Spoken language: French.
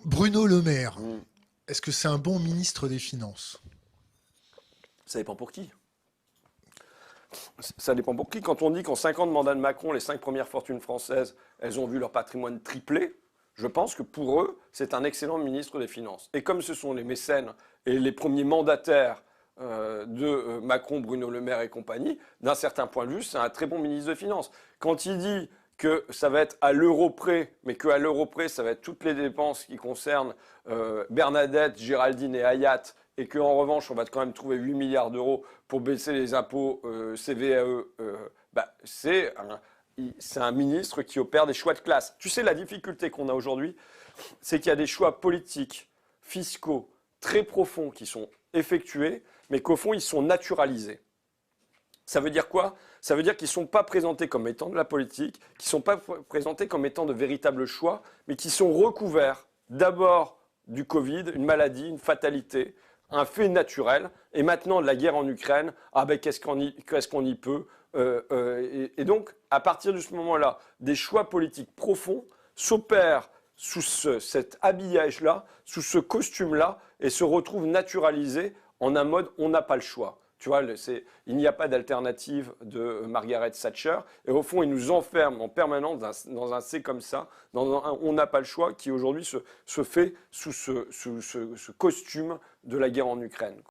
Bruno Le Maire, Hmm. est-ce que c'est un bon ministre des Finances? Ça dépend pour qui. Ça dépend pour qui. Quand on dit qu'en 5 ans de mandat de Macron, les 5 premières fortunes françaises, elles ont vu leur patrimoine tripler, je pense que pour eux, c'est un excellent ministre des Finances. Et comme ce sont les mécènes et les premiers mandataires de Macron, Bruno Le Maire et compagnie, d'un certain point de vue, c'est un très bon ministre de Finances. Quand il dit que ça va être à l'euro près, mais qu'à l'euro près, ça va être toutes les dépenses qui concernent Bernadette, Géraldine et Hayat, et qu'en revanche, on va quand même trouver 8 milliards d'euros pour baisser les impôts CVAE, c'est un ministre qui opère des choix de classe. Tu sais, la difficulté qu'on a aujourd'hui, c'est qu'il y a des choix politiques, fiscaux, très profonds qui sont effectués, mais qu'au fond, ils sont naturalisés. Ça veut dire quoi? Ça veut dire qu'ils ne sont pas présentés comme étant de la politique, qu'ils ne sont pas présentés comme étant de véritables choix, mais qui sont recouverts d'abord du Covid, une maladie, une fatalité, un fait naturel, et maintenant de la guerre en Ukraine, ah ben qu'est-ce qu'on y peut et donc, à partir de ce moment-là, des choix politiques profonds s'opèrent sous cet habillage-là, sous ce costume-là, et se retrouvent naturalisés en un mode on n'a pas le choix. Tu vois, il n'y a pas d'alternative de Margaret Thatcher. Et au fond, il nous enferme en permanence dans un c'est comme ça, dans un on n'a pas le choix, qui aujourd'hui se fait sous ce costume de la guerre en Ukraine.